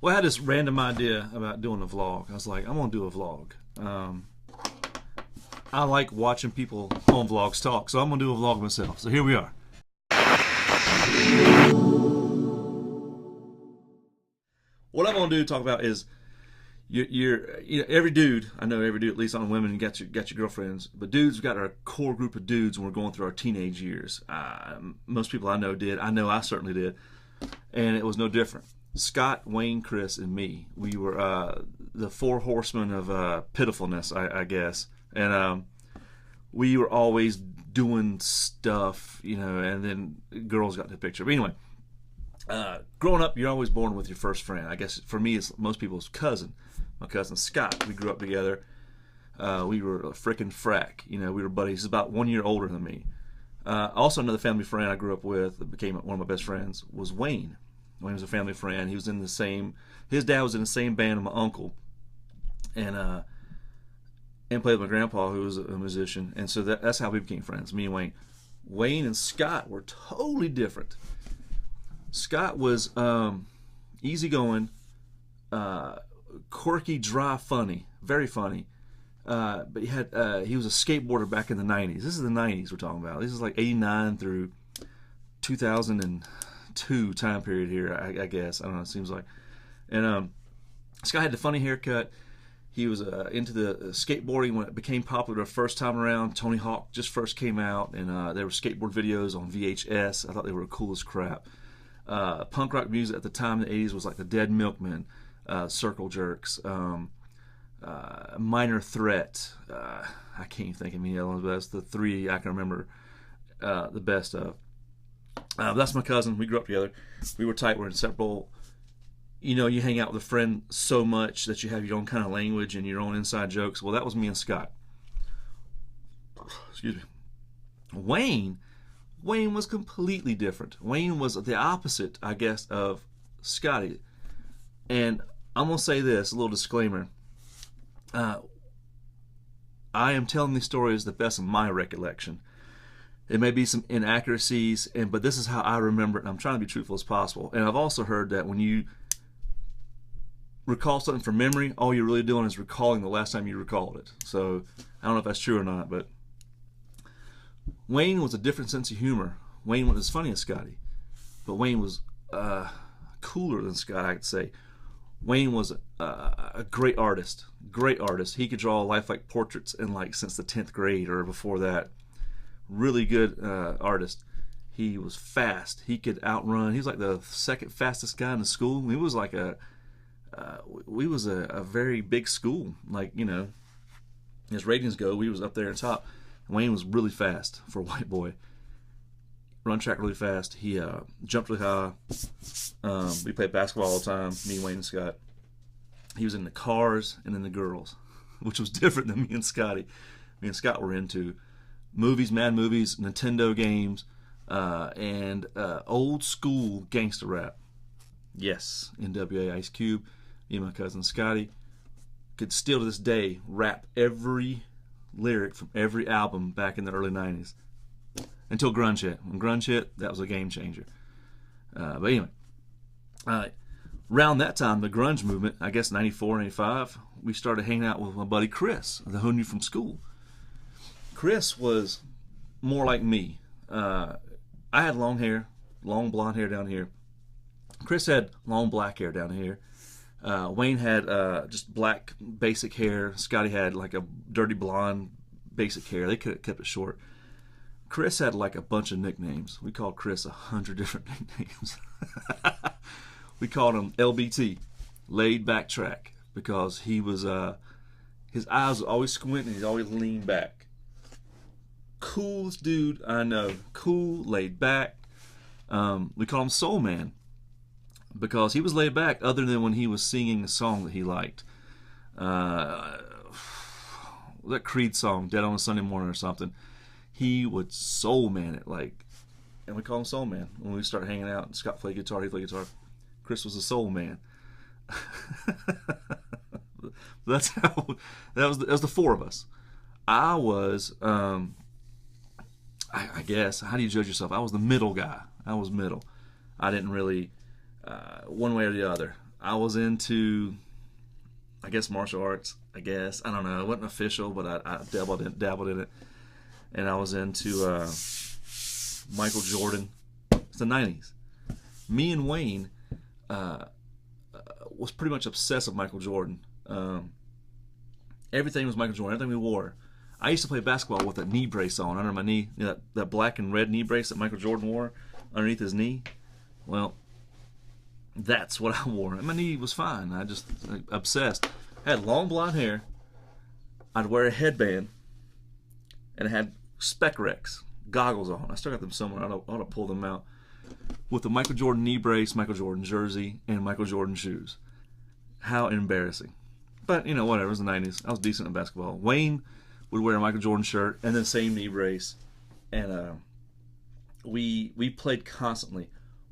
Well, I had this random idea about doing a vlog. I was like, I'm gonna do a vlog. I like watching people on vlogs talk, so I'm gonna do a vlog myself. So here we are. What I'm gonna do talk about is every dude. I know every dude, at least on women, got your girlfriends, but dudes, we got our core group of dudes when we're going through our teenage years. Most people I know did. I know I certainly did, and it was no different. Scott, Wayne, Chris, and me. We were the four horsemen of pitifulness, I guess. And we were always doing stuff, and then girls got the picture. But anyway, growing up, you're always born with your first friend. I guess for me, it's most people's cousin. My cousin Scott. We grew up together. We were a frickin' frack. We were buddies. He's about 1 year older than me. Also, another family friend I grew up with that became one of my best friends was Wayne. Wayne was a family friend. He was in the same. His dad was in the same band as my uncle, and played with my grandpa, who was a musician. And so that's how we became friends. Me and Wayne. Wayne and Scott were totally different. Scott was easygoing, quirky, dry, funny, very funny. But he was a skateboarder back in the 90s. This is the 90s we're talking about. This is like 89 through 2002 time period here, I guess. I don't know, it seems like. And Scott had the funny haircut. He was into the skateboarding when it became popular the first time around. Tony Hawk just first came out, and there were skateboard videos on VHS. I thought they were cool as crap. Punk rock music at the time in the 80s was like the Dead Milkmen, Circle Jerks, Minor Threat. I can't even think of any other ones, but that's the three I can remember the best of. That's my cousin. We grew up together. We were tight. We're inseparable. You hang out with a friend so much that you have your own kind of language and your own inside jokes. Well, that was me and Scott. Excuse me. Wayne was completely different. Wayne was the opposite, I guess, of Scotty. And I'm going to say this, a little disclaimer. I am telling these stories the best of my recollection. There may be some inaccuracies, but this is how I remember it, and I'm trying to be truthful as possible. And I've also heard that when you recall something from memory, all you're really doing is recalling the last time you recalled it. So I don't know if that's true or not, but Wayne was a different sense of humor. Wayne wasn't as funny as Scotty, but Wayne was cooler than Scott, I could say. Wayne was a great artist. He could draw lifelike portraits since the 10th grade or before that. Really good artist. He was fast. He could outrun. He was like the second fastest guy in the school. He was like we was a very big school. As ratings go, we was up there at the top. Wayne was really fast for a white boy. Run track really fast. He jumped really high. We played basketball all the time, me, Wayne, and Scott. He was in the cars and in the girls, which was different than me and Scotty. Me and Scott were into movies, mad movies, Nintendo games, and old school gangster rap. Yes, NWA, Ice Cube. Me and my cousin Scotty could still to this day rap every lyric from every album back in the early 90s. Until grunge hit. When grunge hit, that was a game changer. But anyway, around that time, the grunge movement, I guess 94, 95, we started hanging out with my buddy Chris, who knew from school. Chris was more like me. I had long hair, long blonde hair down here. Chris had long black hair down here. Wayne had just black basic hair. Scotty had like a dirty blonde basic hair. They could have kept it short. Chris had like a bunch of nicknames. We called Chris 100 different nicknames. We called him LBT, laid back track, because he was his eyes were always squinting. He'd always lean back. Coolest dude I know. Cool, laid back. We call him Soul Man because he was laid back, other than when he was singing a song that he liked. That Creed song, Dead on a Sunday Morning or something. He would soul man it, and we call him Soul Man when we start hanging out. And Scott played guitar, he played guitar. Chris was a soul man. That's how that was the four of us. I was I guess, how do you judge yourself? I was the middle guy. I was middle. I didn't really one way or the other. I was into, I guess, martial arts. I guess, I don't know. It wasn't official, but I dabbled in it, and I was into Michael Jordan. It's the '90s. Me and Wayne was pretty much obsessed with Michael Jordan. Everything was Michael Jordan. Everything we wore. I used to play basketball with a knee brace on under my knee. You know, that black and red knee brace that Michael Jordan wore underneath his knee. Well, that's what I wore. And my knee was fine. I just obsessed. I had long blonde hair. I'd wear a headband. And I had Spec Rex goggles on. I still got them somewhere. I ought to pull them out. With the Michael Jordan knee brace, Michael Jordan jersey, and Michael Jordan shoes. How embarrassing. But, you know, whatever. It was the 90s. I was decent at basketball. Wayne would wear a Michael Jordan shirt and then same knee brace. And we played constantly.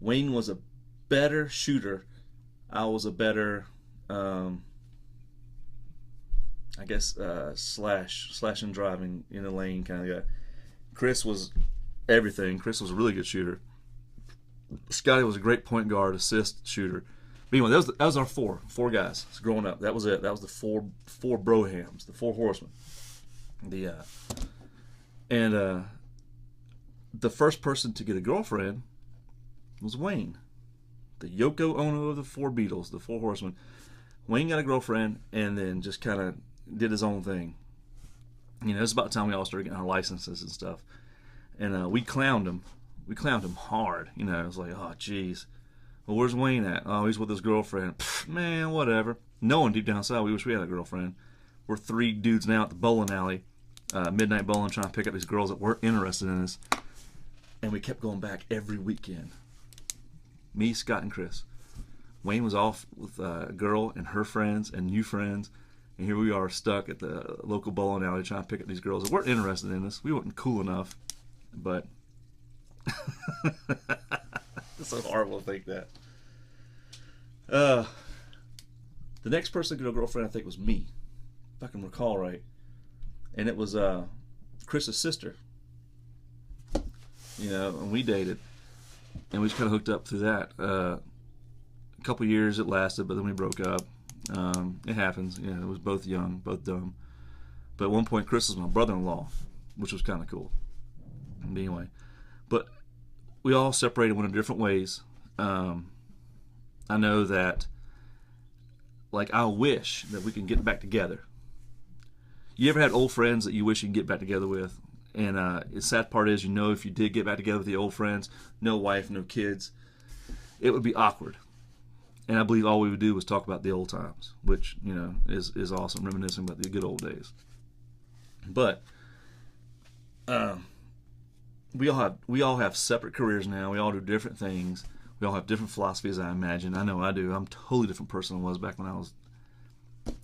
Wayne was a better shooter. I was a better, I guess, slash and driving in the lane kind of guy. Chris was everything. Chris was a really good shooter. Scotty was a great point guard, assist shooter. But anyway, that was our four guys growing up. That was it. That was the four brohams, the four horsemen. The first person to get a girlfriend was Wayne, the Yoko Ono of the four Beatles, the four horsemen. Wayne got a girlfriend and then just kind of did his own thing. You know, it's about the time we all started getting our licenses and stuff. And we clowned him. We clowned him hard. You know, it was like, oh, geez. Well, where's Wayne at? Oh, he's with his girlfriend. Pfft, man, whatever. Knowing deep down inside, we wish we had a girlfriend. We're three dudes now at the bowling alley, midnight bowling, trying to pick up these girls that weren't interested in us. And we kept going back every weekend. Me, Scott, and Chris. Wayne was off with a girl and her friends and new friends. And here we are stuck at the local bowling alley trying to pick up these girls that weren't interested in us. We weren't cool enough. But it's so horrible to think that. The next person to get a girlfriend, I think, was me, if I can recall right. And it was Chris's sister. You know, and we dated. And we just kind of hooked up through that. A couple years it lasted, but then we broke up. It happens. You know, it was both young, both dumb. But at one point, Chris was my brother-in-law, which was kind of cool. And anyway, but we all separated, went in different ways. I know that, like, I wish that we can get back together. You ever had old friends that you wish you could get back together with? And the sad part is, you know, if you did get back together with the old friends, no wife, no kids, it would be awkward. And I believe all we would do was talk about the old times, which, you know, is awesome, reminiscing about the good old days. But we all have separate careers now. We all do different things. We all have different philosophies, I imagine. I know I do. I'm a totally different person than I was back when I was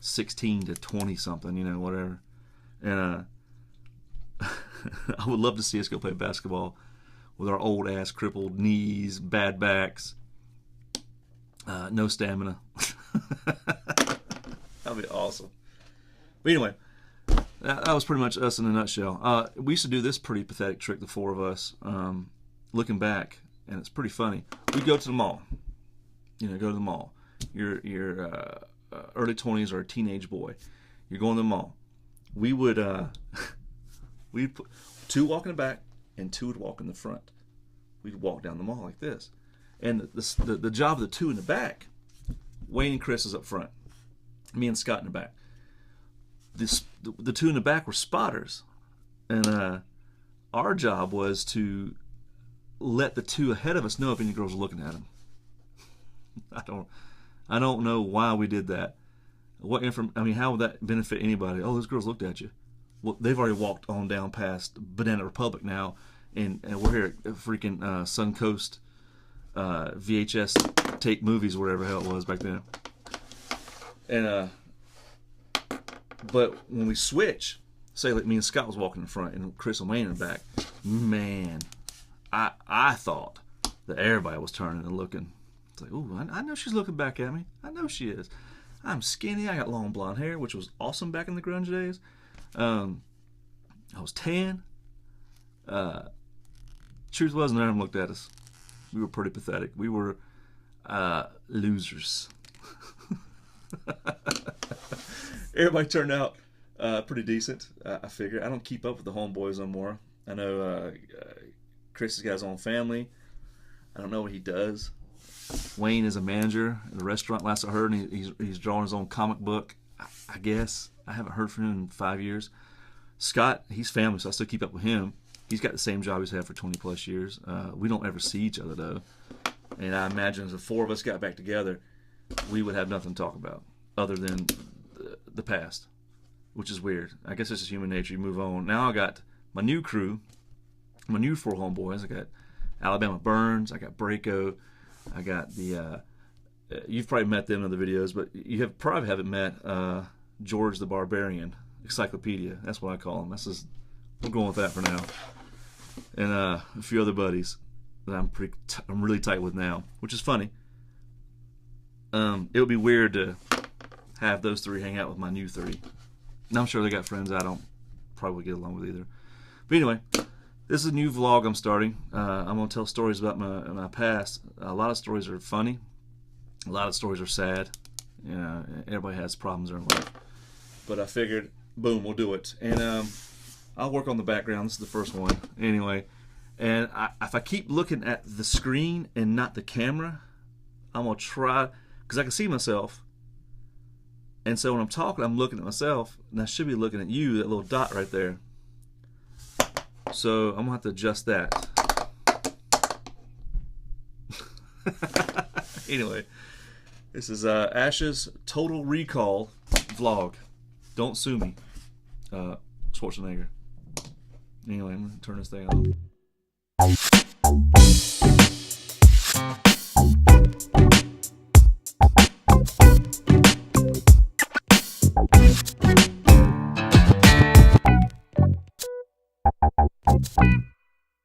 16 to 20 something, you know, whatever. And I would love to see us go play basketball with our old ass crippled knees, bad backs, no stamina. That'd be awesome. But anyway, that was pretty much us in a nutshell. We used to do this pretty pathetic trick, the four of us, looking back, and it's pretty funny. We'd go to the mall. You know, go to the mall. You're early 20s or a teenage boy. You're going to the mall. We would we'd put two walk in the back and two would walk in the front. We'd walk down the mall like this. And the job of the two in the back, Wayne and Chris is up front. Me and Scott in the back. The two in the back were spotters. And our job was to let the two ahead of us know if any girls were looking at them. I don't know why we did that. How would that benefit anybody? Oh, those girls looked at you. Well, they've already walked on down past Banana Republic now, and we're here at freaking Suncoast VHS tape movies, or whatever the hell it was back then. And but when we switch, say like me and Scott was walking in front and Chris and Wayne in the back, man, I thought that everybody was turning and looking. It's like, ooh, I know she's looking back at me. I know she is. I'm skinny. I got long blonde hair, which was awesome back in the grunge days. I was tan. Truth was, none of them looked at us. We were pretty pathetic. We were losers. Everybody turned out pretty decent. I figure I don't keep up with the homeboys no more. I know Chris has got his own family. I don't know what he does. Wayne is a manager at the restaurant, last I heard, and he's drawing his own comic book, I guess. I haven't heard from him in 5 years. Scott, he's family, so I still keep up with him. He's got the same job he's had for 20 plus years. We don't ever see each other, though. And I imagine if the four of us got back together, we would have nothing to talk about other than the past, which is weird. I guess it's just human nature. You move on. Now I got my new crew, my new four homeboys. I got Alabama Burns. I got Braco. I got the you've probably met them in the videos, but you probably haven't met George the Barbarian, Encyclopedia. That's what I call him. We're going with that for now. And a few other buddies that I'm really tight with now, which is funny. It would be weird to have those three hang out with my new three. And I'm sure they got friends I don't probably get along with either. But anyway, this is a new vlog I'm starting. I'm going to tell stories about my past. A lot of stories are funny. A lot of stories are sad. You know, everybody has problems in their life. But I figured, boom, we'll do it. And I'll work on the background. This is the first one. Anyway, and if I keep looking at the screen and not the camera, I'm going to try, because I can see myself. And so when I'm talking, I'm looking at myself, and I should be looking at you, that little dot right there. So I'm going to have to adjust that. Anyway, this is Ash's Total Recall vlog. Don't sue me, Schwarzenegger. Anyway, I'm going to turn this thing on.